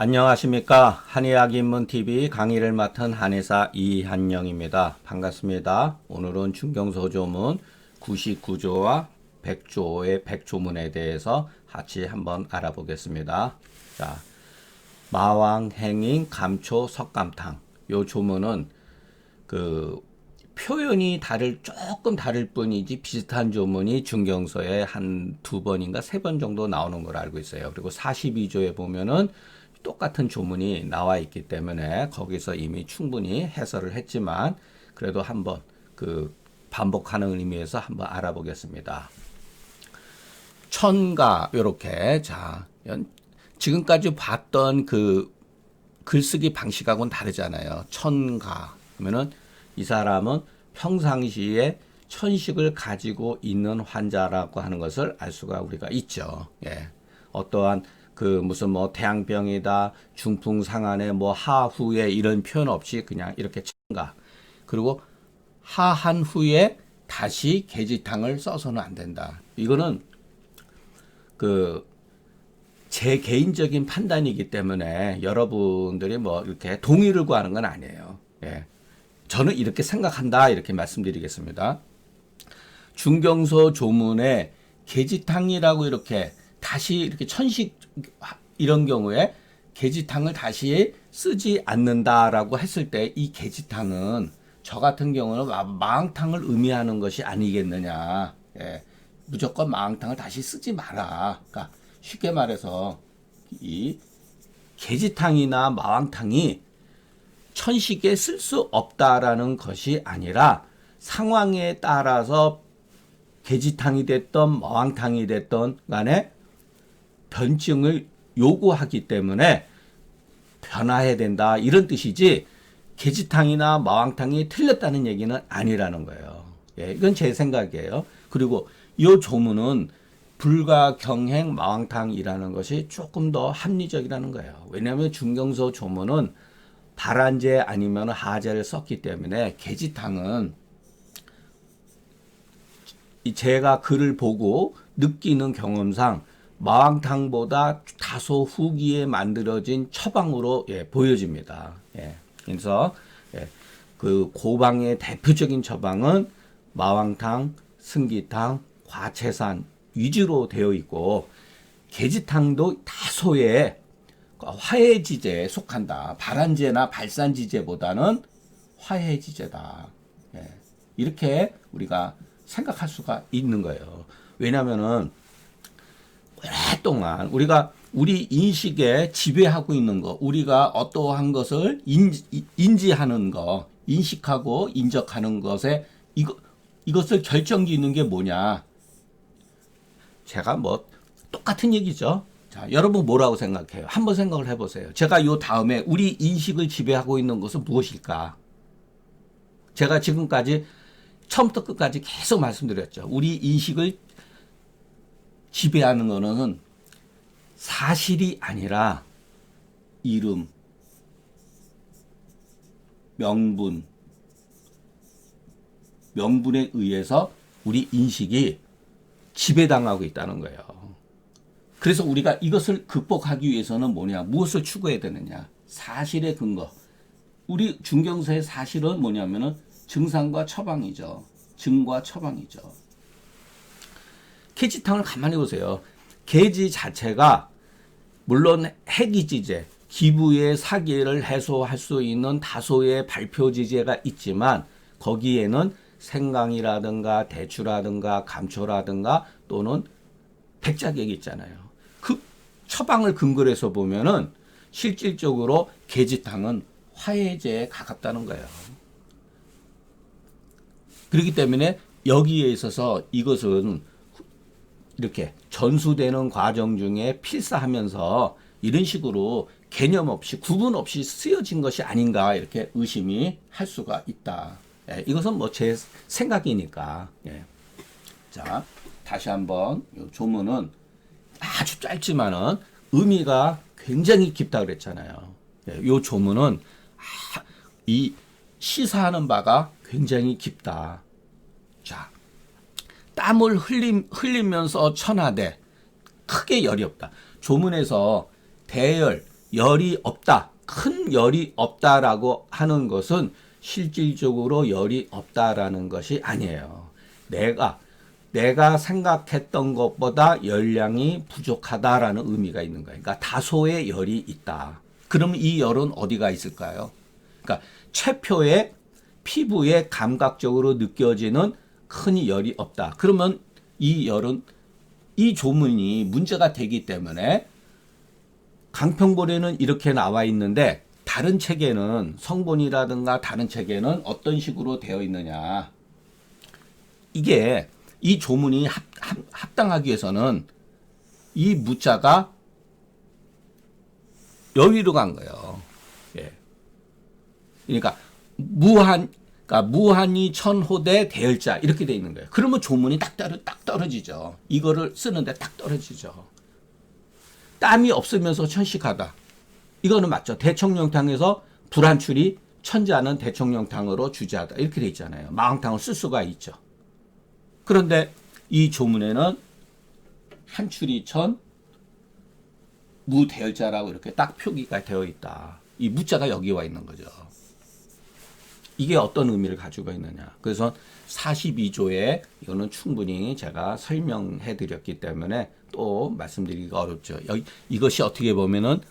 안녕하십니까. 한의학입문TV 강의를 맡은 한의사 이한영입니다. 반갑습니다. 오늘은 중경소조문 99조와 100조의 100조문에 대해서 같이 한번 알아보겠습니다. 자, 마왕행인 감초 석감탕. 요 조문은 표현이 조금 다를 뿐이지 비슷한 조문이 중경서에 한 두 번인가 세 번 정도 나오는 걸 알고 있어요. 그리고 42조에 보면은 똑같은 조문이 나와 있기 때문에 거기서 이미 충분히 해설을 했지만 그래도 한번 반복하는 의미에서 한번 알아보겠습니다. 천가 요렇게 지금까지 봤던 글쓰기 방식하고는 다르잖아요. 천가 그러면은 이 사람은 평상시에 천식을 가지고 있는 환자라고 하는 것을 알 수가 우리가 있죠. 예. 어떠한 무슨 태양병이다, 중풍상안에 하후에 이런 표현 없이 그냥 이렇게 천가. 그리고 하한 후에 다시 계지탕을 써서는 안 된다. 이거는 제 개인적인 판단이기 때문에 여러분들이 이렇게 동의를 구하는 건 아니에요. 예. 저는 이렇게 생각한다. 이렇게 말씀드리겠습니다. 중경서 조문에 계지탕이라고 이렇게 다시 이렇게 천식 이런 경우에 계지탕을 다시 쓰지 않는다라고 했을 때 이 계지탕은 저 같은 경우는 마왕탕을 의미하는 것이 아니겠느냐. 예. 무조건 마왕탕을 다시 쓰지 마라. 그러니까 쉽게 말해서 이 계지탕이나 마왕탕이 천식에 쓸 수 없다라는 것이 아니라 상황에 따라서 계지탕이 됐던 마왕탕이 됐던 간에 변증을 요구하기 때문에 변화해야 된다 이런 뜻이지 계지탕이나 마왕탕이 틀렸다는 얘기는 아니라는 거예요. 예, 이건 제 생각이에요. 그리고 이 조문은 불가경행 마왕탕이라는 것이 조금 더 합리적이라는 거예요. 왜냐하면 중경서 조문은 발한제 아니면 하제를 썼기 때문에 계지탕은 제가 글을 보고 느끼는 경험상 마왕탕보다 다소 후기에 만들어진 처방으로 보여집니다. 그래서 고방의 대표적인 처방은 마왕탕, 승기탕, 과채산 위주로 되어 있고 계지탕도 다소의 화해지제에 속한다. 발한제나 발산지제보다는 화해지제다. 이렇게 우리가 생각할 수가 있는 거예요. 왜냐하면은 오랫동안 우리 인식에 지배하고 있는 거, 우리가 어떠한 것을 인지하는 거, 인식하고 인정하는 것에 이것을 결정짓는 게 뭐냐? 제가 똑같은 얘기죠. 자, 여러분 뭐라고 생각해요? 한번 생각을 해보세요. 제가 요 다음에 우리 인식을 지배하고 있는 것은 무엇일까? 제가 지금까지 처음부터 끝까지 계속 말씀드렸죠. 우리 인식을 지배하는 것은 사실이 아니라 이름, 명분에 의해서 우리 인식이 지배당하고 있다는 거예요. 그래서 우리가 이것을 극복하기 위해서는 무엇을 추구해야 되느냐? 사실의 근거. 우리 중경서의 사실은 뭐냐면은 증상과 처방이죠. 증과 처방이죠. 계지탕을 가만히 보세요. 계지 자체가 물론 해기지제, 기부의 사기를 해소할 수 있는 다소의 발표지제가 있지만 거기에는 생강이라든가 대추라든가 감초라든가 또는 백작액이 있잖아요. 그 처방을 근거로 해서 보면은 실질적으로 계지탕은 화해제에 가깝다는 거예요. 그렇기 때문에 여기에 있어서 이것은 이렇게 전수되는 과정 중에 필사하면서 이런 식으로 개념 없이 구분 없이 쓰여진 것이 아닌가 이렇게 의심이 할 수가 있다. 이것은 제 생각이니까. 자, 다시 한번 이 조문은 아주 짧지만은 의미가 굉장히 깊다 그랬잖아요. 이 조문은 이 시사하는 바가 굉장히 깊다. 자, 땀을 흘리면서 천하되 크게 열이 없다. 조문에서 대열, 열이 없다, 큰 열이 없다라고 하는 것은 실질적으로 열이 없다라는 것이 아니에요. 내가 생각했던 것보다 열량이 부족하다라는 의미가 있는 거예요. 그러니까 다소의 열이 있다. 그러면 이 열은 어디가 있을까요? 그러니까 체표에 피부에 감각적으로 느껴지는 큰 열이 없다. 그러면 이 열은 이 조문이 문제가 되기 때문에 강평볼에는 이렇게 나와 있는데 다른 책에는 성본이라든가 다른 책에는 어떤 식으로 되어 있느냐. 이게 이 조문이 합당하기 위해서는 이 무자가 여위로 간 거예요. 예. 그러니까 무한이 천호대 대열자 이렇게 돼 있는 거예요. 그러면 조문이 딱 떨어지죠. 이거를 쓰는데 딱 떨어지죠. 땀이 없으면서 천식하다. 이거는 맞죠. 대청령탕에서 불한출이 천자는 대청령탕으로 주재하다. 이렇게 돼 있잖아요. 마왕탕을 쓸 수가 있죠. 그런데 이 조문에는 한출이천 무대열자라고 이렇게 딱 표기가 되어 있다. 이 무자가 여기 와 있는 거죠. 이게 어떤 의미를 가지고 있느냐. 그래서 42조에 이거는 충분히 제가 설명해 드렸기 때문에 또 말씀드리기가 어렵죠. 이것이 어떻게 보면은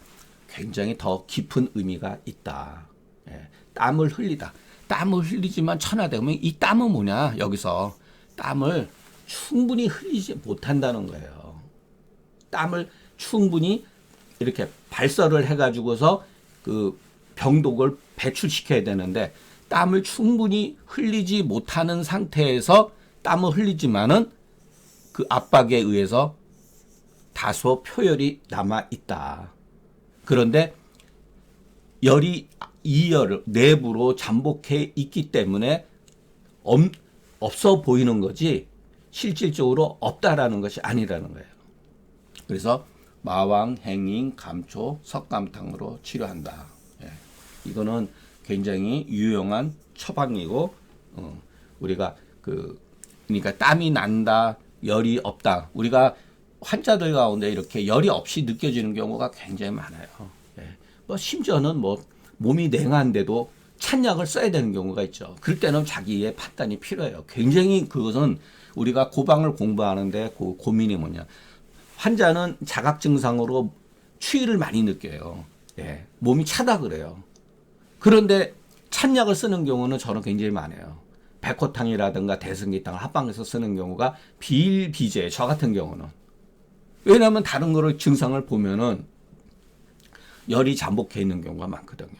굉장히 더 깊은 의미가 있다. 예, 땀을 흘리다. 땀을 흘리지만 천하되면 이 땀은 뭐냐. 여기서 땀을 충분히 흘리지 못한다는 거예요. 땀을 충분히 이렇게 발설을 해가지고서 그 병독을 배출시켜야 되는데 땀을 충분히 흘리지 못하는 상태에서 땀을 흘리지만은 그 압박에 의해서 다소 표열이 남아 있다. 그런데 열이 이 열을 내부로 잠복해 있기 때문에 없어 보이는 거지 실질적으로 없다라는 것이 아니라는 거예요. 그래서 마왕, 행인, 감초, 석감탕으로 치료한다. 예. 이거는 굉장히 유용한 처방이고 우리가 그러니까 땀이 난다, 열이 없다. 우리가 환자들 가운데 이렇게 열이 없이 느껴지는 경우가 굉장히 많아요. 예. 뭐 심지어는 뭐 몸이 냉한데도 찬약을 써야 되는 경우가 있죠. 그럴 때는 자기의 판단이 필요해요. 굉장히 그것은 우리가 고방을 공부하는데 그 고민이 뭐냐. 환자는 자각 증상으로 추위를 많이 느껴요. 예. 몸이 차다 그래요. 그런데 찬약을 쓰는 경우는 저는 굉장히 많아요. 백호탕이라든가 대승기탕을 합방해서 쓰는 경우가 비일비재, 저 같은 경우는. 왜냐하면 다른 거를 증상을 보면은 열이 잠복해 있는 경우가 많거든요.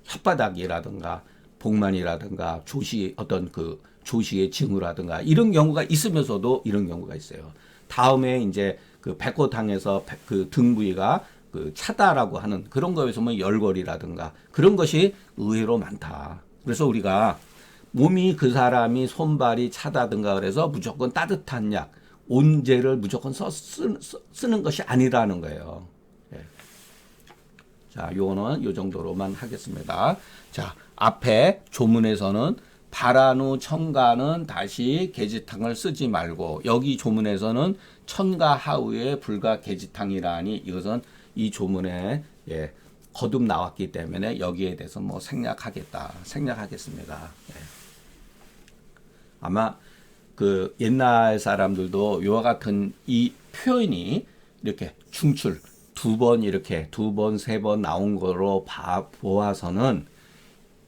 혓바닥이라든가 복만이라든가 어떤 그 조시의 징후라든가 이런 경우가 있으면서도 이런 경우가 있어요. 다음에 이제 그 백호탕에서 그 등 부위가 그 차다라고 하는 그런 거에서 뭐 열거리라든가 그런 것이 의외로 많다. 그래서 우리가 몸이 그 사람이 손발이 차다든가 그래서 무조건 따뜻한 약, 온제를 무조건 쓰는 것이 아니라는 거예요. 예. 자, 요거는 요 정도로만 하겠습니다. 자, 앞에 조문에서는 발한후 첨가는 다시 계지탕을 쓰지 말고 여기 조문에서는 첨가 하후에 불가 계지탕이라니 이것은 이 조문에 예, 거듭 나왔기 때문에 여기에 대해서 뭐 생략하겠습니다. 예. 아마 그 옛날 사람들도 이와 같은 이 표현이 이렇게 중출 두 번, 세 번 나온 거로 보아서는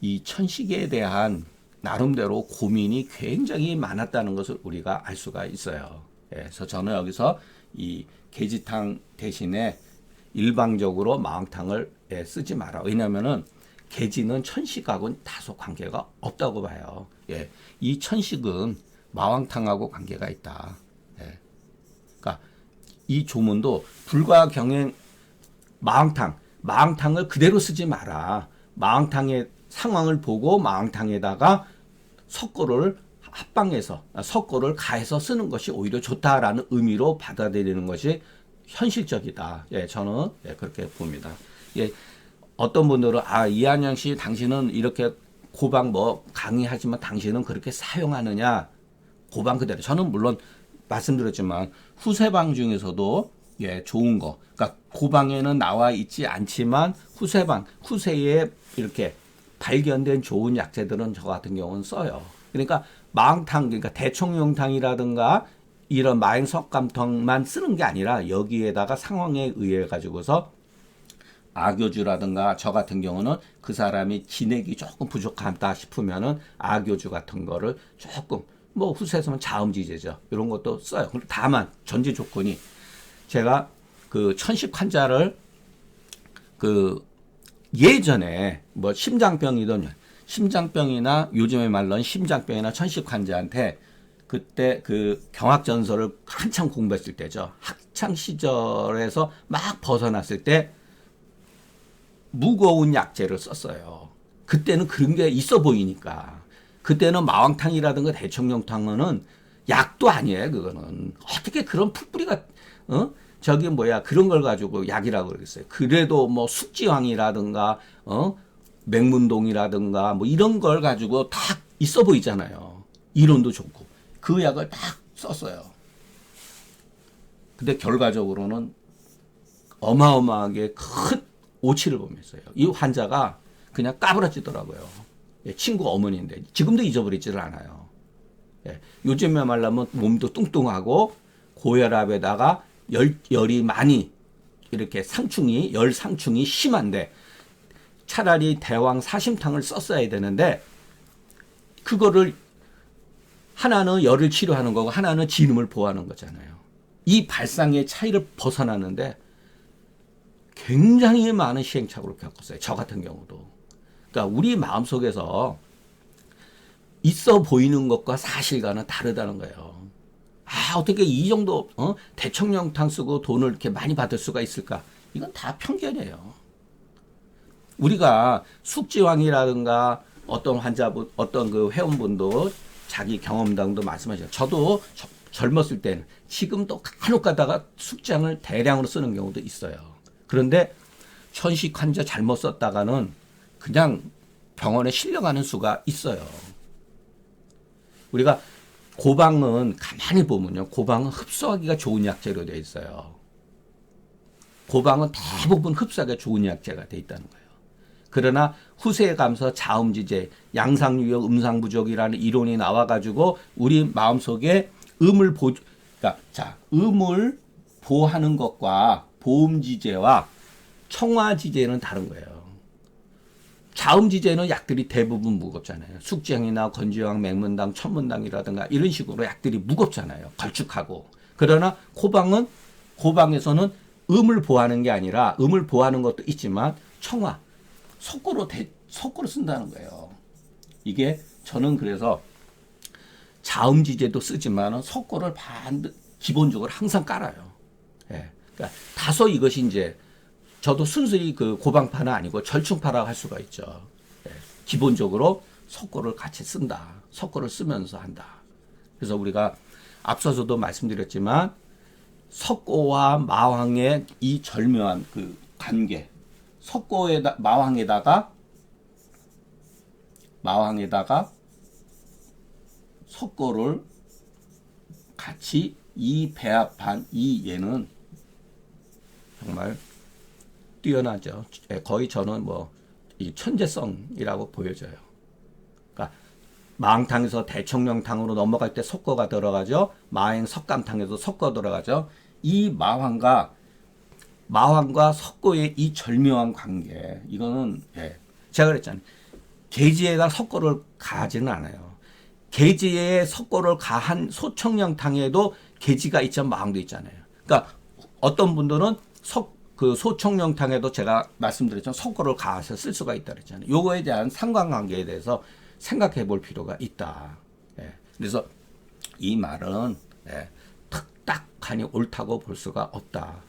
이 천식에 대한 나름대로 고민이 굉장히 많았다는 것을 우리가 알 수가 있어요. 예, 그래서 저는 여기서 이 계지탕 대신에 일방적으로 마왕탕을 쓰지 마라. 왜냐하면은 계지는 천식하고는 다소 관계가 없다고 봐요. 예, 이 천식은 마왕탕하고 관계가 있다. 예. 그러니까 이 조문도 불과 경행 마왕탕을 그대로 쓰지 마라. 마왕탕의 상황을 보고 마왕탕에다가 석고를 합방해서 석고를 가해서 쓰는 것이 오히려 좋다라는 의미로 받아들이는 것이 현실적이다. 예, 저는 예, 그렇게 봅니다. 예, 어떤 분들은 이한영 씨 당신은 이렇게 고방 뭐 강의하지만 당신은 그렇게 사용하느냐? 고방 그대로. 저는 물론 말씀드렸지만 후세방 중에서도 예, 좋은 거. 그러니까 고방에는 나와 있지 않지만 후세에 이렇게 발견된 좋은 약재들은 저 같은 경우는 써요. 그러니까 마황탕, 그러니까 대청룡탕이라든가 이런 마행석감탕만 쓰는 게 아니라 여기에다가 상황에 의해 가지고서 악교주라든가 저 같은 경우는 그 사람이 진액이 조금 부족하다 싶으면은 악교주 같은 거를 조금 뭐 후세에서는 자음지제죠. 이런 것도 써요. 다만 전제 조건이 제가 그 천식 환자를 그 예전에 뭐 심장병이나 요즘에 말론 심장병이나 천식 환자한테 그때 그 경학전설을 한창 공부했을 때죠. 학창 시절에서 막 벗어났을 때 무거운 약재를 썼어요. 그때는 그런 게 있어 보이니까. 그때는 마왕탕이라든가 대청룡탕은 약도 아니에요. 그거는 어떻게 그런 풀뿌리가 저기 뭐야 그런 걸 가지고 약이라고 그러겠어요. 그래도 뭐 숙지황이라든가 맹문동이라든가 뭐 이런 걸 가지고 다 있어 보이잖아요. 이론도 좋고 그 약을 딱 썼어요. 근데 결과적으로는 어마어마하게 큰 오치를 보면서요. 이 환자가 그냥 까부러지더라고요. 예, 친구 어머니인데 지금도 잊어버리지를 않아요. 예, 요즘에 말하면 몸도 뚱뚱하고 고혈압에다가 열이 많이 이렇게 열 상충이 심한데 차라리 대왕 사심탕을 썼어야 되는데 그거를 하나는 열을 치료하는 거고 하나는 진음을 보호하는 거잖아요. 이 발상의 차이를 벗어나는데 굉장히 많은 시행착오를 겪었어요. 저 같은 경우도. 그러니까 우리 마음속에서 있어 보이는 것과 사실과는 다르다는 거예요. 어떻게 이 정도 대청룡탕 쓰고 돈을 이렇게 많이 받을 수가 있을까? 이건 다 편견이에요. 우리가 숙지왕이라든가 어떤 환자분, 어떤 그 회원분도 자기 경험담도 말씀하셨죠. 저도 젊었을 때는 지금도 간혹 가다가 숙지왕을 대량으로 쓰는 경우도 있어요. 그런데 천식 환자 잘못 썼다가는 그냥 병원에 실려가는 수가 있어요. 우리가 고방은 가만히 보면요. 고방은 흡수하기가 좋은 약재로 되어 있어요. 고방은 대부분 흡수하기가 좋은 약재가 되어 있다는 거예요. 그러나 후세에 가면서 자음지제, 양상유역 음상부족이라는 이론이 나와가지고 우리 마음속에 음을 보하는 것과 보음지제와 청화지제는 다른 거예요. 자음지제는 약들이 대부분 무겁잖아요. 숙지향이나 건지황, 맹문당, 천문당이라든가 이런 식으로 약들이 무겁잖아요. 걸쭉하고. 그러나 고방에서는 음을 보하는 게 아니라 음을 보하는 것도 있지만 청화, 석고로 쓴다는 거예요. 이게 저는 그래서 자음지제도 쓰지만 석고를 기본적으로 항상 깔아요. 예. 그러니까 다소 이것이 이제 저도 순수히 그 고방파는 아니고 절충파라고 할 수가 있죠. 예. 기본적으로 석고를 같이 쓴다. 석고를 쓰면서 한다. 그래서 우리가 앞서서도 말씀드렸지만 석고와 마왕의 이 절묘한 그 관계, 마왕에다가 석고를 같이 이 배합한 이 얘는 정말 뛰어나죠. 거의 저는 이 천재성이라고 보여져요. 그러니까 마왕탕에서 대청룡탕으로 넘어갈 때 석고가 들어가죠. 마행 석감탕에서 석고 들어가죠. 이 마왕과 석고의 이 절묘한 관계, 이거는 제가 그랬잖아요. 계지에다 석고를 가하지는 않아요. 계지에 석고를 가한 소청룡탕에도 계지가 있지만 마왕도 있잖아요. 그러니까 어떤 분들은 소청룡탕에도 제가 말씀드렸지만 석고를 가해서 쓸 수가 있다 그랬잖아요. 요거에 대한 상관관계에 대해서 생각해 볼 필요가 있다. 그래서 이 말은 딱하니 옳다고 볼 수가 없다.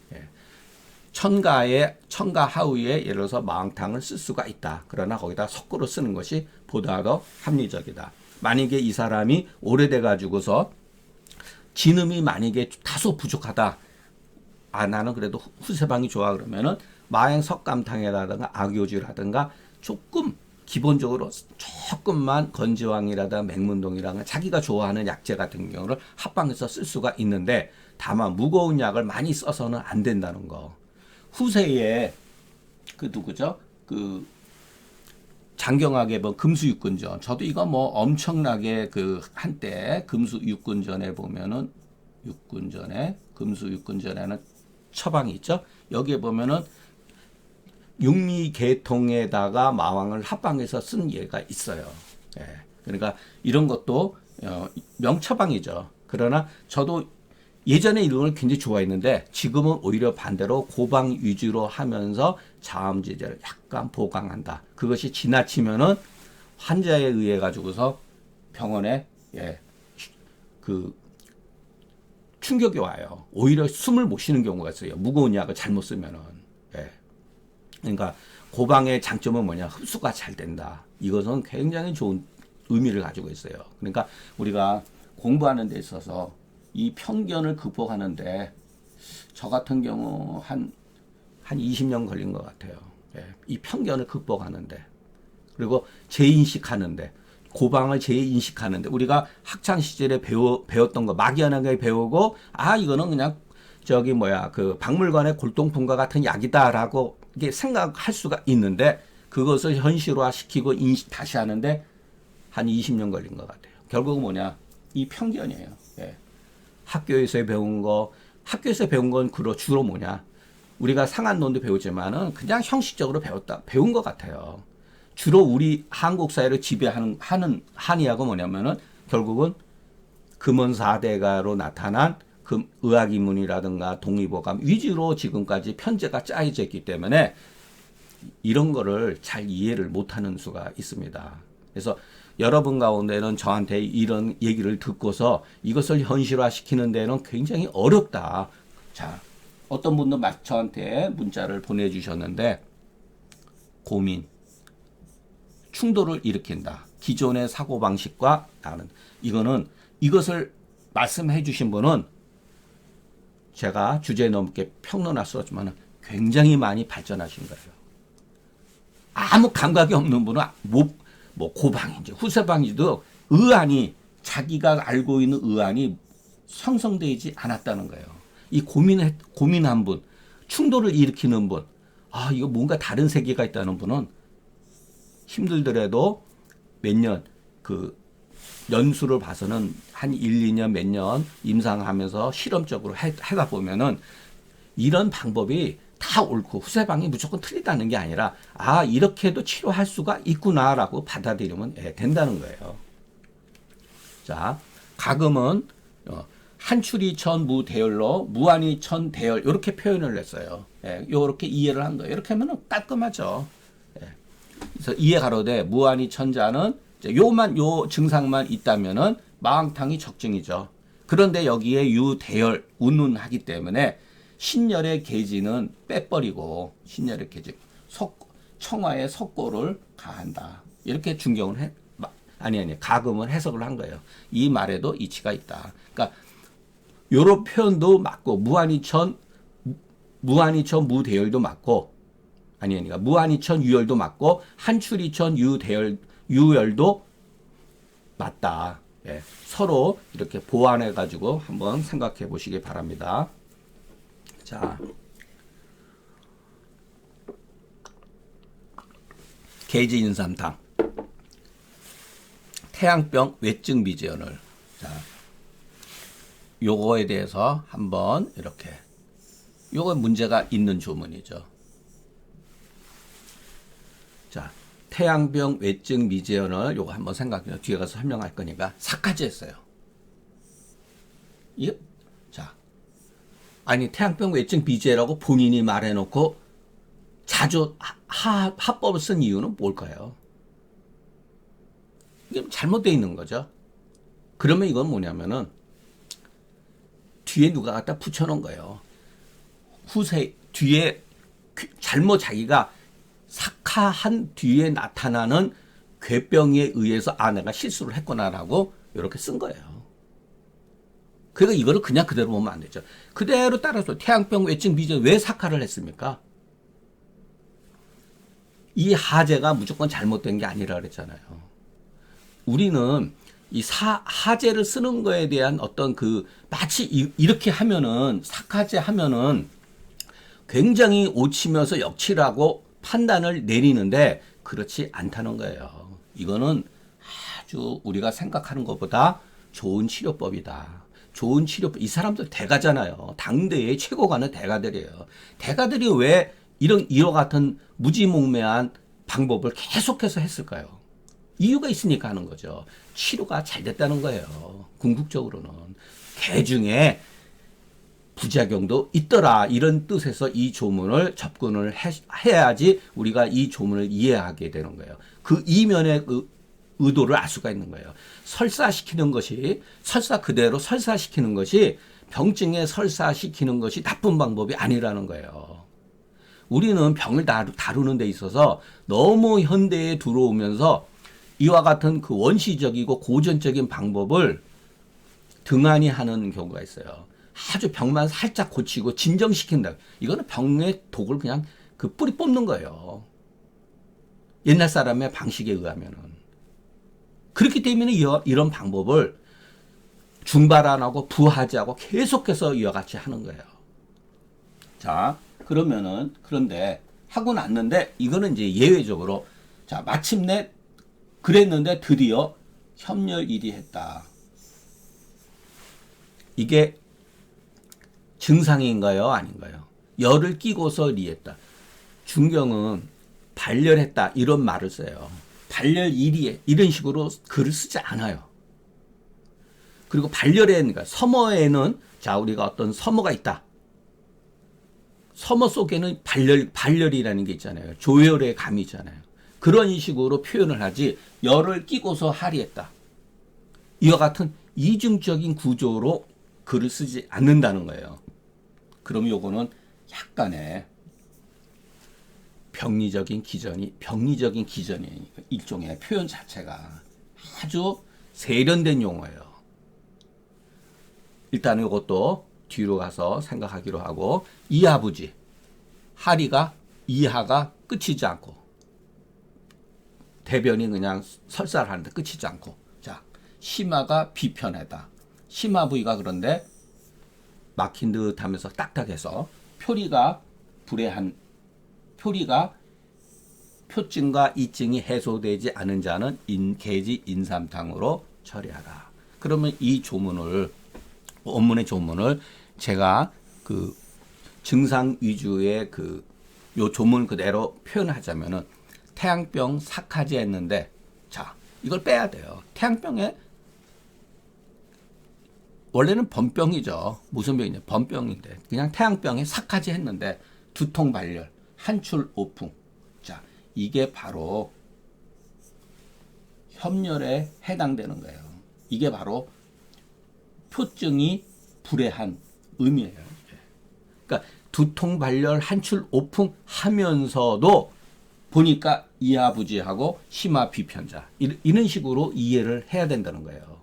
천가 하우에 예를 들어서 마왕탕을 쓸 수가 있다. 그러나 거기다 석고를 쓰는 것이 보다 더 합리적이다. 만약에 이 사람이 오래돼 가지고서 진음이 만약에 다소 부족하다. 나는 그래도 후세방이 좋아 그러면은 마행 석감탕이라든가 악요주라든가 조금 기본적으로 조금만 건지왕이라든가 맹문동이라든가 자기가 좋아하는 약재 같은 경우를 합방해서 쓸 수가 있는데 다만 무거운 약을 많이 써서는 안 된다는 거. 후세에 그 누구죠? 그 장경학의 뭐 금수육군전. 저도 이거 뭐 엄청나게 그 한때 금수육군전에 보면은 육군전에 금수육군전에는 처방이 있죠. 여기에 보면은 육리계통에다가 마왕을 합방해서 쓴 예가 있어요. 예. 그러니까 이런 것도 명처방이죠. 그러나 저도 예전에 이런 걸 굉장히 좋아했는데 지금은 오히려 반대로 고방 위주로 하면서 자음지제를 약간 보강한다. 그것이 지나치면은 환자에 의해 가지고서 병원에 그 충격이 와요. 오히려 숨을 못 쉬는 경우가 있어요. 무거운 약을 잘못 쓰면은. 예. 그러니까 고방의 장점은 뭐냐? 흡수가 잘 된다. 이것은 굉장히 좋은 의미를 가지고 있어요. 그러니까 우리가 공부하는 데 있어서 이 편견을 극복하는데 저 같은 경우 한 20년 걸린 것 같아요. 예. 이 편견을 극복하는데 그리고 재인식하는데 고방을 재인식하는데 우리가 학창 시절에 배웠던 거 막연하게 배우고 이거는 그냥 저기 그 박물관의 골동품과 같은 약이다라고 이게 생각할 수가 있는데 그것을 현실화 시키고 인식 다시 하는데 한 20년 걸린 것 같아요. 결국은 뭐냐? 이 편견이에요. 예. 학교에서 배운 건 주로 뭐냐? 우리가 상한론도 배우지만은 그냥 형식적으로 배운 것 같아요. 주로 우리 한국 사회를 지배하는 한의학은 뭐냐면은 결국은 금원 4대가로 나타난 의학인문이라든가 동의보감 위주로 지금까지 편제가 짜여져 있기 때문에 이런 거를 잘 이해를 못하는 수가 있습니다. 그래서 여러분 가운데는 저한테 이런 얘기를 듣고서 이것을 현실화시키는 데는 굉장히 어렵다. 자, 어떤 분도 저한테 문자를 보내주셨는데 고민, 충돌을 일으킨다. 기존의 사고방식과 다른 이것을 말씀해 주신 분은 제가 주제 넘게 평론할 수 없지만 굉장히 많이 발전하신 거예요. 아무 감각이 없는 분은 뭐 고방인지 후세방인지도 자기가 알고 있는 의안이 형성되지 않았다는 거예요. 이 고민한 분, 충돌을 일으키는 분, 이거 뭔가 다른 세계가 있다는 분은 힘들더라도 몇 년, 연수를 봐서는 한 1, 2년 몇 년 임상하면서 실험적으로 해가 보면은 이런 방법이 다 옳고 후세방이 무조건 틀리다는 게 아니라 이렇게도 치료할 수가 있구나라고 받아들이면 된다는 거예요. 자, 가금은 한출이천 무대열로 무한이천 대열 이렇게 표현을 했어요. 이렇게 이해를 한 거예요. 이렇게 하면 깔끔하죠. 그래서 이해 가로되 무한이천자는 요 증상만 있다면은 마왕탕이 적증이죠. 그런데 여기에 유대열 운운하기 때문에 신열의 계지는 빼버리고 신열의 계지 청화의 석고를 가한다. 이렇게 중경을 가금은 해석을 한 거예요. 이 말에도 이치가 있다. 그러니까 요런 표현도 맞고 무한이천 무대열도 맞고 무한이천 유열도 맞고 한출이천 유열도 맞다. 예, 서로 이렇게 보완해 가지고 한번 생각해 보시기 바랍니다. 자, 계지인삼탕 태양병 외증 미제언을 요거에 대해서 한번 이렇게 요거 문제가 있는 조문이죠. 자, 태양병 외증 미제언을 요거 한번 생각해요. 뒤에 가서 설명할 거니까 사까지 했어요. 태양병 외증 미제라고 본인이 말해놓고 자주 합법을 쓴 이유는 뭘까요? 이게 잘못되어 있는 거죠. 그러면 이건 뭐냐면은 뒤에 누가 갖다 붙여놓은 거예요. 뒤에 잘못 자기가 삭화한 뒤에 나타나는 괴병에 의해서 내가 실수를 했구나라고 이렇게 쓴 거예요. 그러니까 이거를 그냥 그대로 보면 안 되죠. 그대로 따라서 태양병 외증 미제 왜 삭화를 했습니까? 이 하제가 무조건 잘못된 게 아니라 그랬잖아요. 우리는 이 하재를 쓰는 거에 대한 어떤 그 마치 이렇게 하면은 삭하재 하면은 굉장히 오치면서 역치라고 판단을 내리는데 그렇지 않다는 거예요. 이거는 아주 우리가 생각하는 것보다 좋은 치료법이다. 좋은 치료법. 이 사람들 대가잖아요. 당대의 최고가는 대가들이에요. 대가들이 왜 이와 같은 무지몽매한 방법을 계속해서 했을까요? 이유가 있으니까 하는 거죠. 치료가 잘 됐다는 거예요. 궁극적으로는. 개 중에 부작용도 있더라. 이런 뜻에서 이 조문을 접근을 해야지 우리가 이 조문을 이해하게 되는 거예요. 그 이면의 의도를 알 수가 있는 거예요. 설사시키는 것이, 설사 그대로 설사시키는 것이 병증에 설사시키는 것이 나쁜 방법이 아니라는 거예요. 우리는 병을 다루는 데 있어서 너무 현대에 들어오면서 이와 같은 그 원시적이고 고전적인 방법을 등한히 하는 경우가 있어요. 아주 병만 살짝 고치고 진정시킨다. 이거는 병의 독을 그냥 그 뿌리 뽑는 거예요. 옛날 사람의 방식에 의하면은. 그렇기 때문에 이런 방법을 중발 안 하고 부하지 하고 계속해서 이와 같이 하는 거예요. 자, 그런데 하고 났는데 이거는 이제 예외적으로 자, 마침내 그랬는데 드디어 협렬일이 했다. 이게 증상인가요? 아닌가요? 열을 끼고서 리했다. 중경은 발열했다. 이런 말을 써요. 발열일이 이런 식으로 글을 쓰지 않아요. 그리고 그러니까 서머에는 자 우리가 어떤 서머가 있다. 서머 속에는 발열이라는 게 있잖아요. 조열의 감이 있잖아요. 그런 식으로 표현을 하지 열을 끼고서 하리했다. 이와 같은 이중적인 구조로 글을 쓰지 않는다는 거예요. 그럼 요거는 약간의 병리적인 기전이 일종의 표현 자체가 아주 세련된 용어예요. 일단 이것도 뒤로 가서 생각하기로 하고 이하부지 이하가 끝이지 않고 대변이 그냥 설사하는데 끝이지 않고 자 심화가 비편하다. 심화 부위가 그런데 막힌 듯 하면서 딱딱해서 표리가 표증과 이증이 해소되지 않은 자는 개지 인삼탕으로 처리하라. 그러면 이 조문을 원문의 조문을 제가 그 증상 위주의 요 조문 그대로 표현하자면은 태양병 삭하지 했는데 자 이걸 빼야 돼요. 태양병에 원래는 범병이죠. 무슨 병이냐? 범병인데 그냥 태양병에 삭하지 했는데 두통 발열, 한출 오풍. 자 이게 바로 협렬에 해당되는 거예요. 이게 바로 표증이 불해한 의미예요. 그러니까 두통 발열 한출 오풍 하면서도 보니까 이하부지하고 심화 비편자 이런 식으로 이해를 해야 된다는 거예요.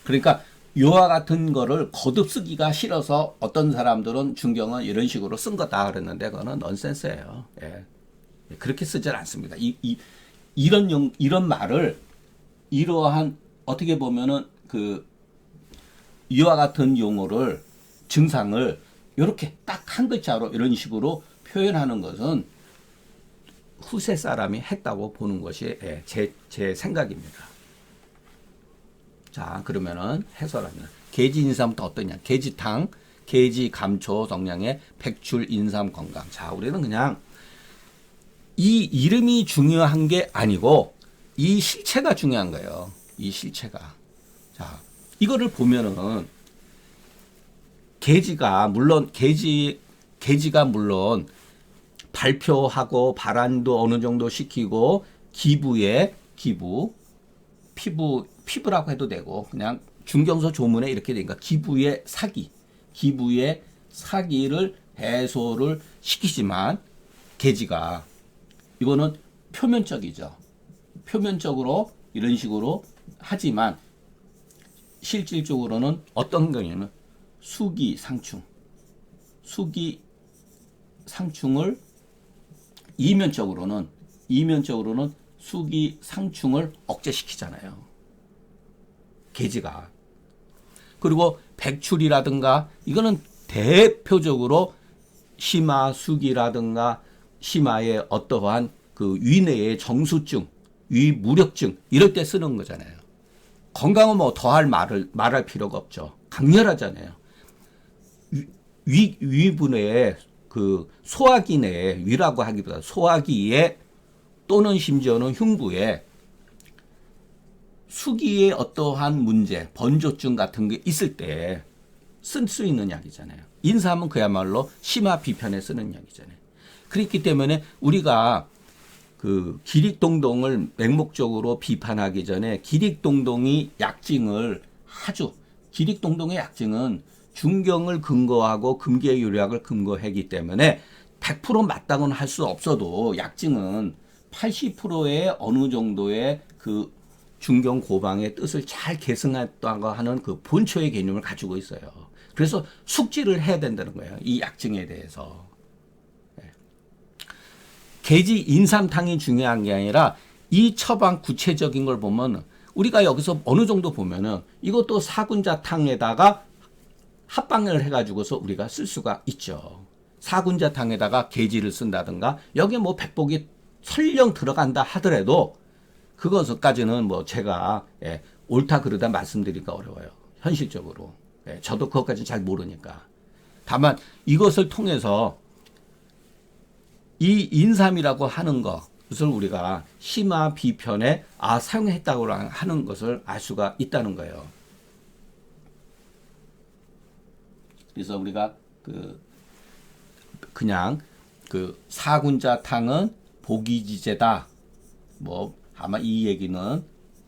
그러니까 요와 같은 거를 거듭 쓰기가 싫어서 어떤 사람들은 중경은 이런 식으로 쓴 거다 그랬는데 그거는 넌센스예요. 예. 그렇게 쓰질 않습니다. 이런 말을 이러한 어떻게 보면은 이와 같은 용어를 증상을 이렇게 딱 한 글자로 이런 식으로 표현하는 것은 후세 사람이 했다고 보는 것이 제 생각입니다. 자 그러면은 해설합니다. 개지 인삼부터 어떠냐? 개지탕, 개지 감초 정량의 백출 인삼 건강. 자 우리는 그냥 이 이름이 중요한 게 아니고 이 실체가 중요한 거예요. 이 실체가. 자 이거를 보면은 개지가 물론 발표하고 발안도 어느 정도 시키고 피부라고 해도 되고 그냥 중경서 조문에 이렇게 되니까 기부의 사기를 해소를 시키지만 개지가 이거는 표면적이죠. 표면적으로 이런 식으로 하지만 실질적으로는 어떤 경우에는 수기 상충을 이면적으로는 수기 상충을 억제시키잖아요. 계지가. 그리고 백출이라든가 이거는 대표적으로 심화 수기라든가 심화의 어떠한 그 위내의 정수증, 위무력증 이럴 때 쓰는 거잖아요. 건강은 뭐 더할 말할 필요가 없죠. 강렬하잖아요. 위분의 그 소화기 내에 위라고 하기보다 소화기에 또는 심지어는 흉부에 수기의 어떠한 문제, 번조증 같은 게 있을 때 쓸 수 있는 약이잖아요. 인삼은 그야말로 심화 비편에 쓰는 약이잖아요. 그렇기 때문에 우리가 그 기릭동동을 맹목적으로 비판하기 전에 기릭동동이 약증을 기릭동동의 약증은 중경을 근거하고 금계유략을 근거하기 때문에 100% 맞다고는 할 수 없어도 약증은 80%의 어느 정도의 그 중경 고방의 뜻을 잘 계승했다고 하는 그 본초의 개념을 가지고 있어요. 그래서 숙지를 해야 된다는 거예요. 이 약증에 대해서. 계지 인삼탕이 중요한 게 아니라 이 처방 구체적인 걸 보면 우리가 여기서 어느 정도 보면은 이것도 사군자탕에다가 합방을 해가지고서 우리가 쓸 수가 있죠. 사군자탕에다가 계지를 쓴다든가 여기에 뭐 백복이 설령 들어간다 하더라도 그것까지는 뭐 제가 옳다 그르다 말씀드리기가 어려워요. 현실적으로. 저도 그것까지는 잘 모르니까. 다만 이것을 통해서 이 인삼이라고 하는 것을 우리가 심화 비편에 사용했다고 하는 것을 알 수가 있다는 거예요. 그래서 우리가 그냥 그 사군자탕은 보기지제다. 뭐 아마 이 얘기는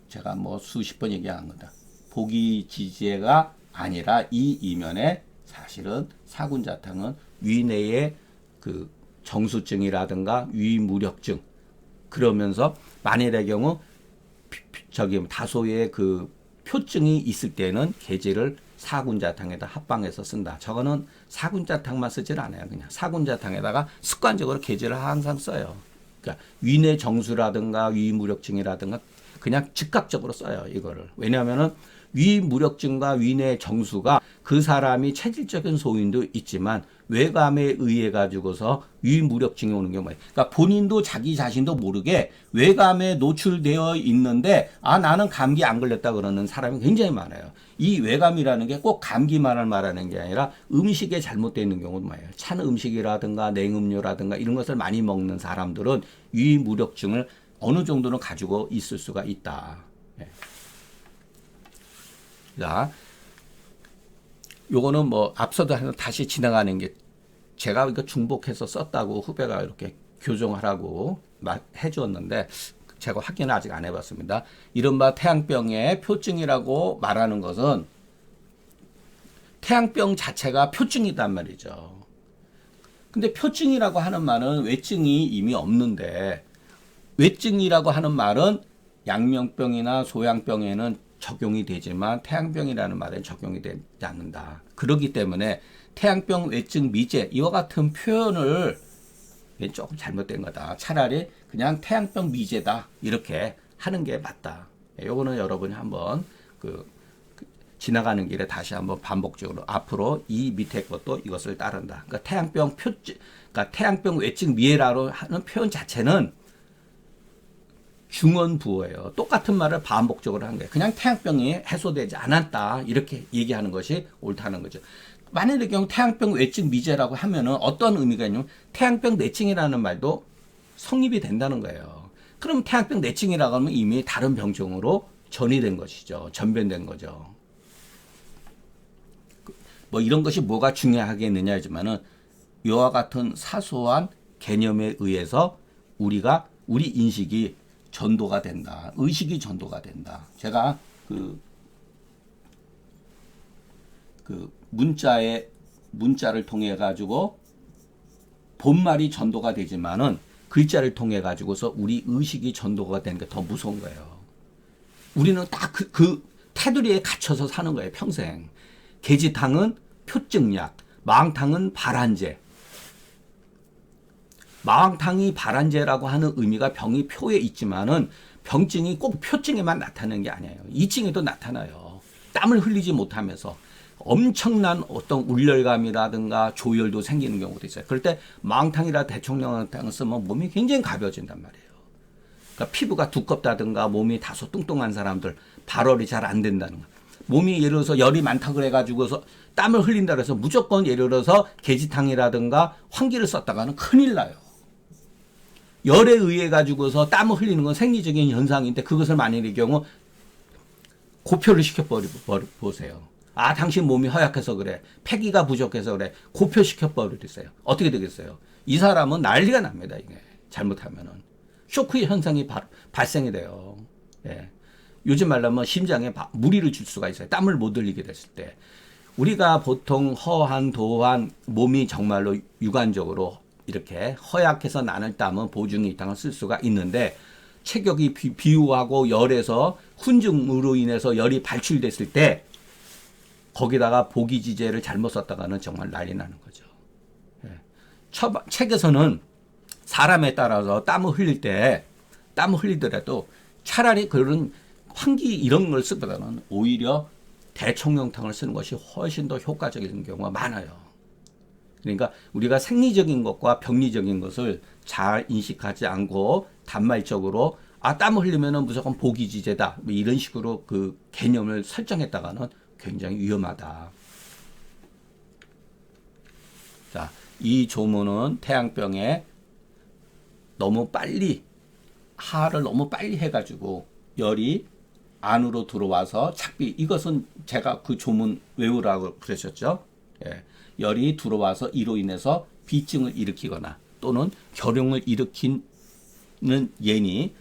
제가 뭐 수십 번 얘기한 거다. 보기지제가 아니라 이 이면에 사실은 사군자탕은 위내의 그 정수증이라든가 위무력증 그러면서 만일의 경우 다소의 그 표증이 있을 때는 계지를 사군자탕에다 합방해서 쓴다. 저거는 사군자탕만 쓰질 않아요. 그냥 사군자탕에다가 습관적으로 계지를 항상 써요. 그러니까 위내 정수라든가 위무력증이라든가 그냥 즉각적으로 써요. 이거를. 왜냐하면은 위무력증과 위내 정수가 그 사람이 체질적인 소인도 있지만 외감에 의해 가지고서 위무력증이 오는 경우에 그러니까 본인도 자기 자신도 모르게 외감에 노출되어 있는데 나는 감기 안 걸렸다 그러는 사람이 굉장히 많아요. 이 외감이라는 게 꼭 감기만을 말하는 게 아니라 음식에 잘못되어 있는 경우도 많아요. 찬 음식이라든가 냉음료라든가 이런 것을 많이 먹는 사람들은 위무력증을 어느 정도는 가지고 있을 수가 있다. 자, 요거는 뭐 앞서도 다시 지나가는 게 제가 이거 중복해서 썼다고 후배가 이렇게 교정하라고 해주었는데 제가 확인을 아직 안 해봤습니다. 이른바 태양병의 표증이라고 말하는 것은 태양병 자체가 표증이단 말이죠. 근데 표증이라고 하는 말은 외증이 이미 없는데 외증이라고 하는 말은 양명병이나 소양병에는 적용이 되지만 태양병이라는 말엔 적용이 되지 않는다. 그렇기 때문에 태양병 외증 미제 이와 같은 표현을 조금 잘못된 거다. 차라리 그냥 태양병 미제다 이렇게 하는 게 맞다. 요거는 여러분이 한번 지나가는 길에 다시 한번 반복적으로 앞으로 이 밑에 것도 이것을 따른다. 그러니까 그러니까 태양병 외증 미해라로 하는 표현 자체는 중언부어예요. 똑같은 말을 반복적으로 한 거예요. 그냥 태양병이 해소되지 않았다. 이렇게 얘기하는 것이 옳다는 거죠. 만일의 경우 태양병 외증 미제라고 하면은 어떤 의미가 있냐면 태양병 내증이라는 말도 성립이 된다는 거예요. 그럼 태양병 내증이라고 하면 이미 다른 병종으로 전이된 것이죠. 전변된 거죠. 뭐 이런 것이 뭐가 중요하겠느냐지만은 이와 같은 사소한 개념에 의해서 우리 인식이 전도가 된다. 의식이 전도가 된다. 제가 문자를 통해 가지고 본말이 전도가 되지만은 글자를 통해 가지고서 우리 의식이 전도가 되는 게 더 무서운 거예요. 우리는 딱 그 테두리에 갇혀서 사는 거예요. 평생. 계지탕은 표증약, 망탕은 발한제. 마왕탕이 발한제라고 하는 의미가 병이 표에 있지만은 병증이 꼭 표증에만 나타나는 게 아니에요. 이증에도 나타나요. 땀을 흘리지 못하면서 엄청난 어떤 울열감이라든가 조열도 생기는 경우도 있어요. 그럴 때 마왕탕이라 대청량탕을 쓰면 몸이 굉장히 가벼워진단 말이에요. 그러니까 피부가 두껍다든가 몸이 다소 뚱뚱한 사람들 발열이 잘 안 된다는 거. 몸이 예를 들어서 열이 많다 그래가지고서 땀을 흘린다 그래서 무조건 예를 들어서 계지탕이라든가 환기를 썼다가는 큰일 나요. 열에 의해 가지고서 땀을 흘리는 건 생리적인 현상인데 그것을 만일의 경우 고표를 시켜버리세요. 아, 당신 몸이 허약해서 그래. 폐기가 부족해서 그래. 고표시켜버리세요. 어떻게 되겠어요? 이 사람은 난리가 납니다. 이게 잘못하면은. 쇼크의 현상이 발생이 돼요. 예. 요즘 말하면 심장에 무리를 줄 수가 있어요. 땀을 못 흘리게 됐을 때. 우리가 보통 허한, 도한, 몸이 정말로 육안적으로 이렇게 허약해서 나는 땀은 보증이 이탕을 쓸 수가 있는데 체격이 비우하고 열에서 훈증으로 인해서 열이 발출됐을 때 거기다가 보기지제를 잘못 썼다가는 정말 난리 나는 거죠. 예. 책에서는 사람에 따라서 땀을 흘릴 때 땀을 흘리더라도 차라리 그런 환기 이런 걸 쓰보다는 오히려 대청룡탕을 쓰는 것이 훨씬 더 효과적인 경우가 많아요. 그러니까 우리가 생리적인 것과 병리적인 것을 잘 인식하지 않고 단말적으로 아, 땀을 흘리면은 무조건 보기지제다 뭐 이런 식으로 그 개념을 설정했다가는 굉장히 위험하다. 자, 이 조문은 태양병에 너무 빨리 하를 너무 빨리 해가지고 열이 안으로 들어와서 착비 이것은 제가 그 조문 외우라고 그러셨죠. 예. 열이 들어와서 이로 인해서 비증을 일으키거나 또는 결용을 일으키는 예니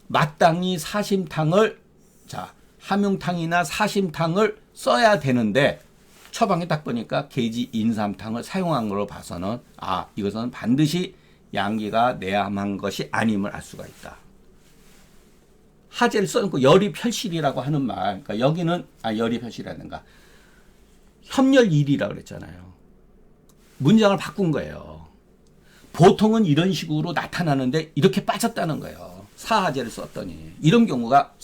마땅히 사심탕을 자 함용탕이나 사심탕을 써야 되는데 처방에 딱 보니까 계지 인삼탕을 사용한 걸로 봐서는 아 이것은 반드시 양기가 내암한 것이 아님을 알 수가 있다. 하재를 써놓고 열이 편실이라고 하는 말, 그러니까 여기는 열이 편실이라든가 협열일이라고 그랬잖아요. 문장을 바꾼 거예요. 보통은 이런 식으로 나타나는데 이렇게 빠졌다는 거예요. 사하재를 썼더니 이런 경우가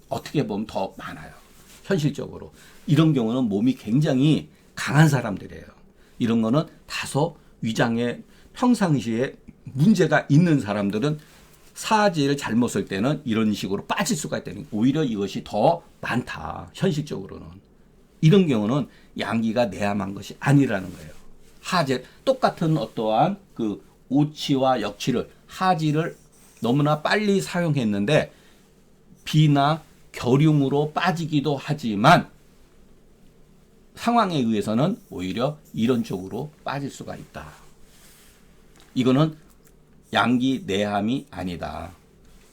어떻게 보면 더 많아요. 현실적으로 이런 경우는 몸이 굉장히 강한 사람들이에요. 이런 거는 다소 위장에 평상시에 문제가 있는 사람들은 사지를 잘못 쓸 때는 이런 식으로 빠질 수가 있다니 오히려 이것이 더 많다. 현실적으로는. 이런 경우는 양기가 내암한 것이 아니라는 거예요. 하재 똑같은 어떠한 그 오치와 역치를 하지를 너무나 빨리 사용했는데 비나 결용으로 빠지기도 하지만 상황에 의해서는 오히려 이런 쪽으로 빠질 수가 있다. 이거는 양기 내함이 아니다.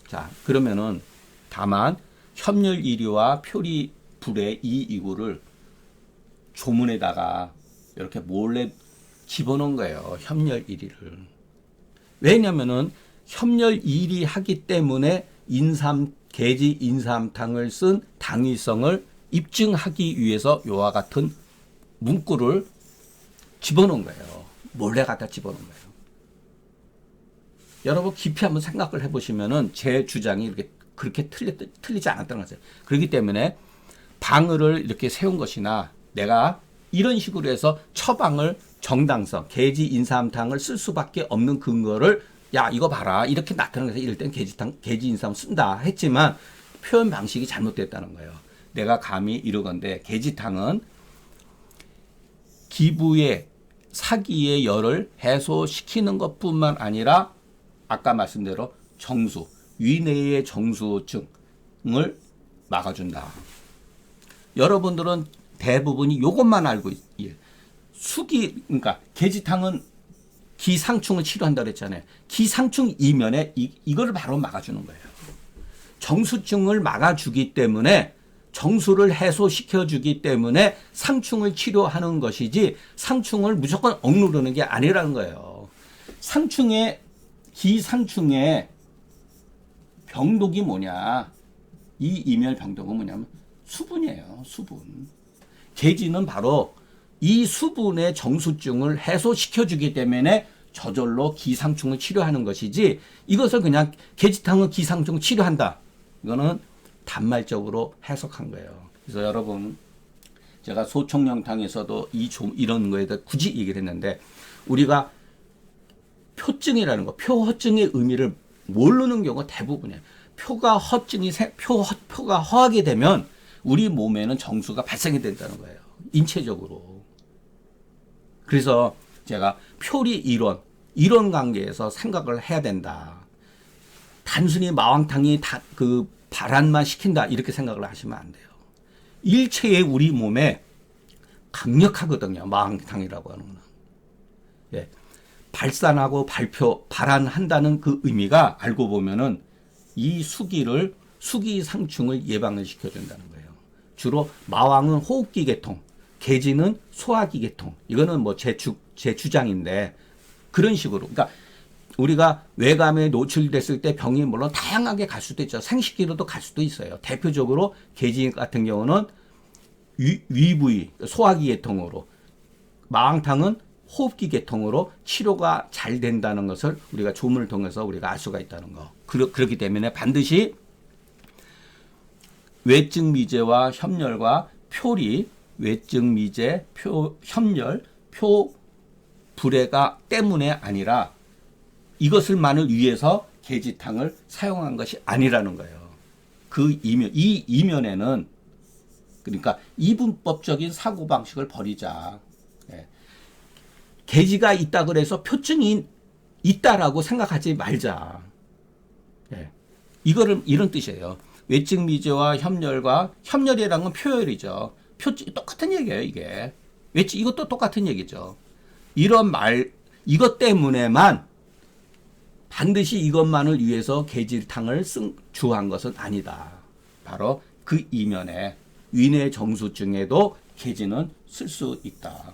자, 그러면은 다만 협렬 이류와 표리 불의 이 이구를 조문에다가 이렇게 몰래 집어넣은 거예요. 협렬 1위를. 왜냐면은 협렬 1위 하기 때문에 계지 인삼탕을 쓴 당위성을 입증하기 위해서 요와 같은 문구를 집어넣은 거예요. 몰래 갖다 집어넣은 거예요. 여러분 깊이 한번 생각을 해보시면은 제 주장이 이렇게 그렇게 틀리지 않았다는 거죠. 그렇기 때문에 방을 이렇게 세운 것이나 내가 이런 식으로 해서 처방을 정당성, 계지 인삼탕을 쓸 수밖에 없는 근거를 야 이거 봐라 이렇게 나타나서 이럴 땐 계지 인삼 쓴다 했지만 표현 방식이 잘못됐다는 거예요. 내가 감히 이러건데 계지탕은 기부의 사기의 열을 해소시키는 것뿐만 아니라 아까 말씀대로 정수, 위내의 정수증을 막아준다. 여러분들은 대부분이 이것만 알고 있어요. 그러니까 계지탕은 기상충을 치료한다고 했잖아요. 기상충 이면에 이거를 바로 막아주는 거예요. 정수증을 막아주기 때문에 정수를 해소시켜주기 때문에 상충을 치료하는 것이지 상충을 무조건 억누르는 게 아니라는 거예요. 기상충의 병독이 뭐냐? 이 이멸 병독은 뭐냐면 수분이에요. 수분. 계지는 바로 이 수분의 정수증을 해소시켜주기 때문에 저절로 기상충을 치료하는 것이지 이것을 그냥 계지탕은 기상충 치료한다. 이거는 단말적으로 해석한 거예요. 그래서 여러분 제가 소총영탕에서도 이런 거에 대해 굳이 얘기를 했는데 우리가 표증이라는 거, 표허증의 의미를 모르는 경우가 대부분이에요. 표가 허하게 되면 우리 몸에는 정수가 발생이 된다는 거예요. 인체적으로. 그래서 제가 표리 이론 관계에서 생각을 해야 된다. 단순히 마왕탕이 그 발안만 시킨다 이렇게 생각을 하시면 안 돼요. 일체의 우리 몸에 강력하거든요. 마왕탕이라고 하는 거는. 예. 발산하고 발안한다는 그 의미가 알고 보면은 이 수기상충을 예방을 시켜준다는 거예요. 주로 마왕은 호흡기 계통, 계지는 소화기 계통. 이거는 뭐 제 주장인데 그런 식으로. 그러니까 우리가 외감에 노출됐을 때 병이 물론 다양하게 갈 수도 있죠. 생식기로도 갈 수도 있어요. 대표적으로 계지 같은 경우는 위부위, 소화기 계통으로, 마왕탕은 호흡기 계통으로 치료가 잘 된다는 것을 우리가 조문을 통해서 우리가 알 수가 있다는 거. 그렇기 때문에 반드시 외증 미제와 협렬과 표리, 외증 미제, 협렬, 불해가 때문에 아니라 이것을만을 위해서 계지탕을 사용한 것이 아니라는 거예요. 이 이면에는 그러니까 이분법적인 사고방식을 버리자. 예. 계지가 있다 그래서 표증이 있다라고 생각하지 말자. 예. 이런 뜻이에요. 외증 미제와 협렬이라는 건 표혈이죠. 똑같은 얘기예요, 이게. 이것도 똑같은 얘기죠. 이것 때문에만 반드시 이것만을 위해서 계지탕을 주한 것은 아니다. 바로 그 이면에 위내 정수증에도 계지는 쓸 수 있다.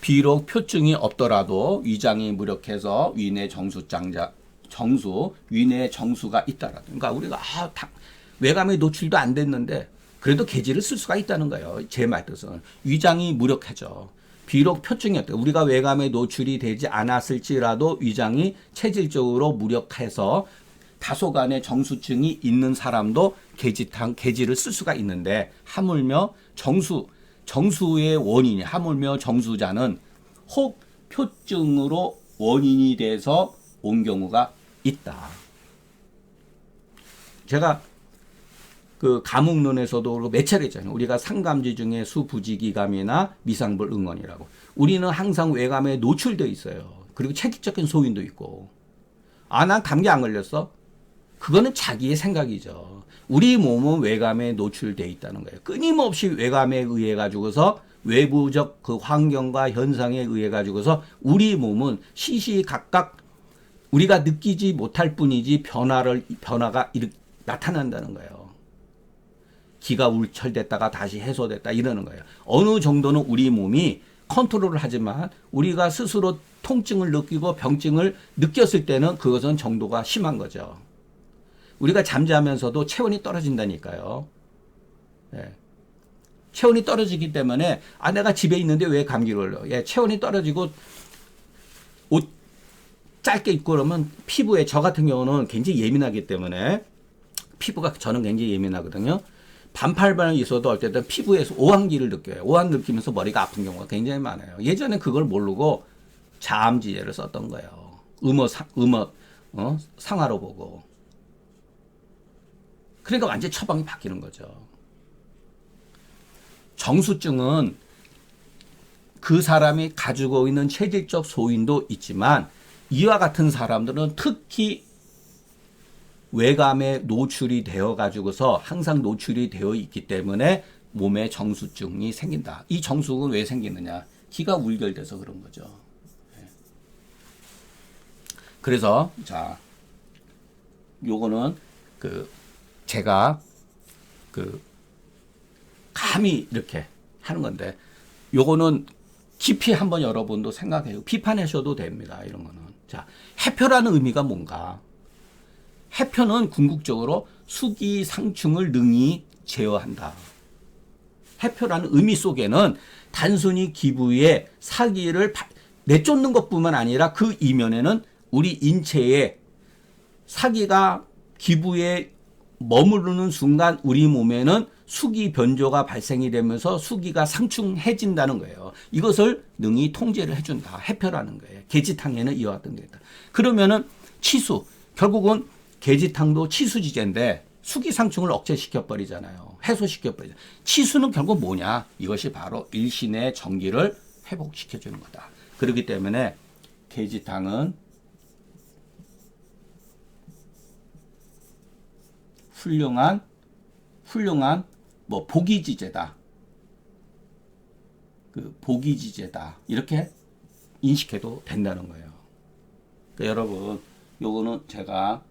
비록 표증이 없더라도 위장이 무력해서 위내 위내 정수가 있다라도. 그러니까 우리가 외감에 노출도 안 됐는데 그래도 계지를 쓸 수가 있다는 거예요. 제 말뜻은 위장이 무력해져. 비록 표증이 없다. 우리가 외감에 노출이 되지 않았을지라도 위장이 체질적으로 무력해서 다소간의 정수증이 있는 사람도 계지를 쓸 수가 있는데 하물며 정수의 원인이 하물며 정수자는 호흡표증으로 원인이 돼서 온 경우가 있다. 제가 그 가목론에서도 그렇고 몇 차례 했잖아요. 우리가 상감지 중에 수부지기감이나 미상불응언이라고. 우리는 항상 외감에 노출되어 있어요. 그리고 체질적인 소인도 있고. 난 감기 안 걸렸어? 그거는 자기의 생각이죠. 우리 몸은 외감에 노출되어 있다는 거예요. 끊임없이 외감에 의해 가지고서 외부적 그 환경과 현상에 의해 가지고서 우리 몸은 시시각각 우리가 느끼지 못할 뿐이지 변화가 나타난다는 거예요. 기가 울철됐다가 다시 해소됐다 이러는 거예요. 어느 정도는 우리 몸이 컨트롤을 하지만 우리가 스스로 통증을 느끼고 병증을 느꼈을 때는 그것은 정도가 심한 거죠. 우리가 잠자면서도 체온이 떨어진다니까요. 예. 체온이 떨어지기 때문에 내가 집에 있는데 왜 감기를 걸려? 예, 체온이 떨어지고 옷 짧게 입고 그러면 피부에 저 같은 경우는 굉장히 예민하기 때문에 피부가 저는 굉장히 예민하거든요. 반팔반이 있어도 어쨌든 피부에서 오한기를 느껴요. 오한 느끼면서 머리가 아픈 경우가 굉장히 많아요. 예전에 그걸 모르고 자암지제를 썼던 거예요. 상하로 보고. 그러니까 완전 처방이 바뀌는 거죠. 정수증은 그 사람이 가지고 있는 체질적 소인도 있지만 이와 같은 사람들은 특히 외감에 노출이 되어 가지고서 항상 노출이 되어 있기 때문에 몸에 정수증이 생긴다. 이 정수는 왜 생기느냐? 기가 울결돼서 그런 거죠. 그래서 요거는 제가 감히 이렇게 하는 건데 요거는 깊이 한번 여러분도 생각해요. 비판하셔도 됩니다. 이런 거는. 해표라는 의미가 뭔가? 해표는 궁극적으로 수기상충을 능히 제어한다. 해표라는 의미 속에는 단순히 기부의 사기를 내쫓는 것뿐만 아니라 그 이면에는 우리 인체에 사기가 기부에 머무르는 순간 우리 몸에는 수기 변조가 발생이 되면서 수기가 상충해진다는 거예요. 이것을 능히 통제를 해준다. 해표라는 거예요. 계지탕에는 이와 같은 게 있다. 그러면은 치수, 결국은 계지탕도 치수지제인데 수기 상충을 억제시켜 버리잖아요. 해소시켜 버리잖아요. 치수는 결국 뭐냐? 이것이 바로 일신의 정기를 회복시켜 주는 거다. 그렇기 때문에 계지탕은 훌륭한 뭐 보기지제다. 그 보기지제다. 이렇게 인식해도 된다는 거예요. 그러니까 여러분, 요거는 제가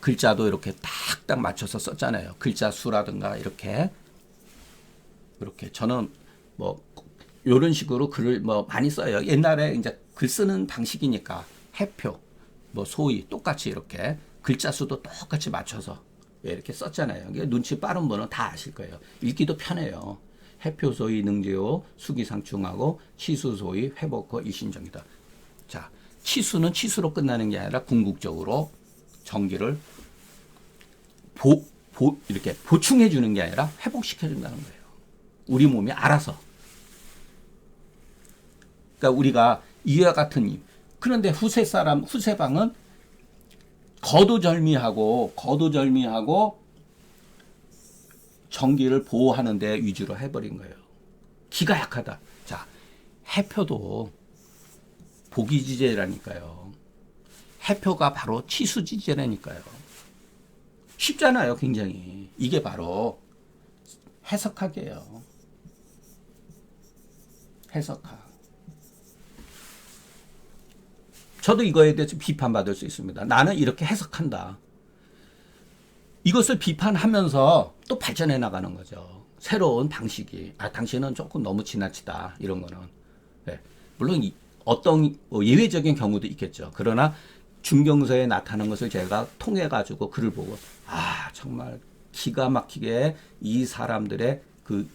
글자도 이렇게 딱딱 맞춰서 썼잖아요. 글자 수라든가 이렇게 저는 뭐 이런 식으로 글을 뭐 많이 써요. 옛날에 이제 글 쓰는 방식이니까 해표, 뭐 소위 똑같이 이렇게 글자 수도 똑같이 맞춰서 이렇게 썼잖아요. 눈치 빠른 분은 다 아실 거예요. 읽기도 편해요. 해표 소위 능제호 수기상충하고 치수 소위 회복호 일신정이다. 자, 치수는 치수로 끝나는 게 아니라 궁극적으로 정기를 이렇게 보충해 주는 게 아니라 회복시켜 준다는 거예요. 우리 몸이 알아서. 그러니까 우리가 이와 같은 힘. 그런데 후세방은 거두절미하고 정기를 보호하는 데 위주로 해버린 거예요. 기가 약하다. 자, 해표도 보기지제라니까요. 해표가 바로 치수지제라니까요. 쉽잖아요, 굉장히. 이게 바로 해석학이에요. 해석학. 저도 이거에 대해서 비판받을 수 있습니다. 나는 이렇게 해석한다. 이것을 비판하면서 또 발전해 나가는 거죠. 새로운 방식이. 당신은 조금 너무 지나치다. 이런 거는. 네. 물론 어떤 예외적인 경우도 있겠죠. 그러나 중경서에 나타난 것을 제가 통해 가지고 글을 보고 정말 기가 막히게 이 사람들의 그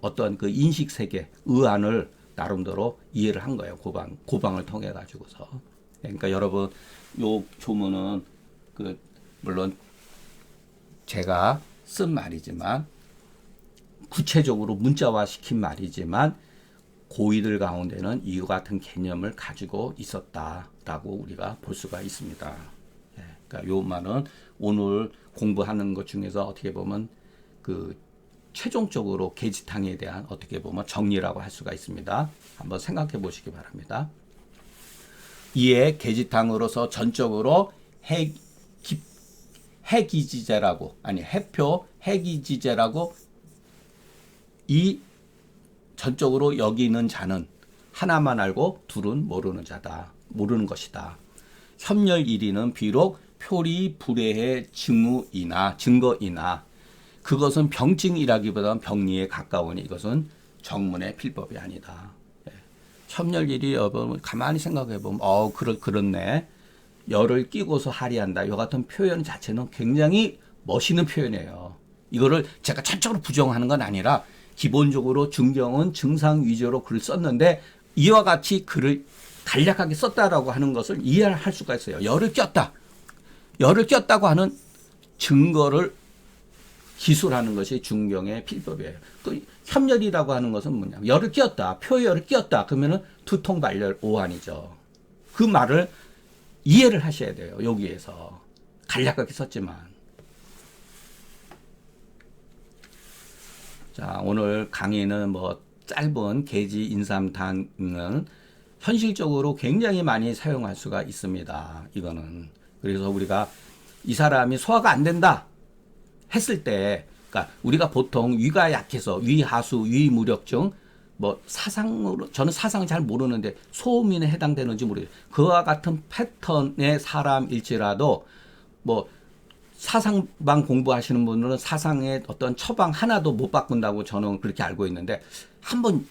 어떤 그 인식 세계, 의안을 나름대로 이해를 한 거예요. 고방을 통해 가지고서. 그러니까 여러분, 요 조문은 물론 제가 쓴 말이지만 구체적으로 문자화 시킨 말이지만 고이들 가운데는 이와 같은 개념을 가지고 있었다라고 우리가 볼 수가 있습니다. 그러니까 요 말은 오늘 공부하는 것 중에서 어떻게 보면 최종적으로 계지탕에 대한 어떻게 보면 정리라고 할 수가 있습니다. 한번 생각해 보시기 바랍니다. 이에 계지탕으로서 전적으로 해기지제라고 해표 해기지제라고 이 전적으로 여기는 자는 하나만 알고 둘은 모르는 자다. 모르는 것이다. 협렬 1위는 비록 표리 불회의 증거이나 그것은 병증이라기보다는 병리에 가까우니 이것은 정문의 필법이 아니다. 협렬 1위 여러분 가만히 생각해 보면 그렇네. 열을 끼고서 하리한다. 이 같은 표현 자체는 굉장히 멋있는 표현이에요. 이거를 제가 전적으로 부정하는 건 아니라 기본적으로 중경은 증상 위주로 글을 썼는데 이와 같이 글을 간략하게 썼다라고 하는 것을 이해할 수가 있어요. 열을 꼈다고 하는 증거를 기술하는 것이 중경의 필법이에요. 또 협렬이라고 하는 것은 뭐냐? 열을 끼었다. 표열을 끼었다. 그러면은 두통발열 오한이죠. 그 말을 이해를 하셔야 돼요. 여기에서 간략하게 썼지만. 자, 오늘 강의는 짧은 계지 인삼탕은 현실적으로 굉장히 많이 사용할 수가 있습니다. 이거는. 그래서 우리가 이 사람이 소화가 안 된다 했을 때, 그러니까 우리가 보통 위가 약해서 위하수, 위무력증, 사상으로, 저는 사상을 잘 모르는데 소음인에 해당되는지 모르겠어요. 그와 같은 패턴의 사람일지라도 사상방 공부하시는 분들은 사상의 어떤 처방 하나도 못 바꾼다고 저는 그렇게 알고 있는데 한번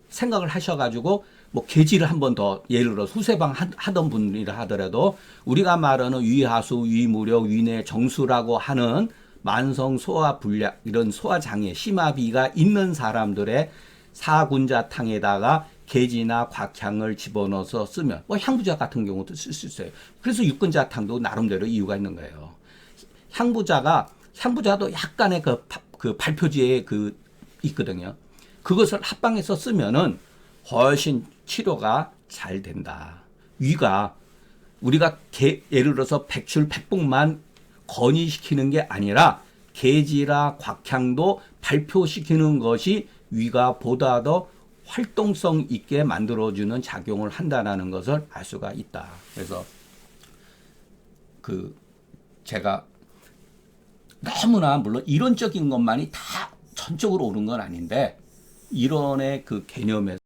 생각을 하셔가지고 계지를 한 번 더 예를 들어 후세방 하던 분이라 하더라도 우리가 말하는 위하수, 위무력, 위내 정수라고 하는 만성 소화 불량 이런 소화 장애 심화비가 있는 사람들의 사군자탕에다가 게지나 곽향을 집어넣어서 쓰면 뭐 향부자 같은 경우도 쓸 수 있어요. 그래서 육근자탕도 나름대로 이유가 있는 거예요. 향부자도 약간의 그 발표지에 있거든요. 그것을 합방해서 쓰면은 훨씬 치료가 잘 된다. 위가 우리가 예를 들어서 백출 백복만 건의시키는 게 아니라 게지라 곽향도 발표시키는 것이 위가 보다 더 활동성 있게 만들어주는 작용을 한다는 것을 알 수가 있다. 그래서 제가 너무나 물론 이론적인 것만이 다 전적으로 옳은 건 아닌데 이론의 그 개념에서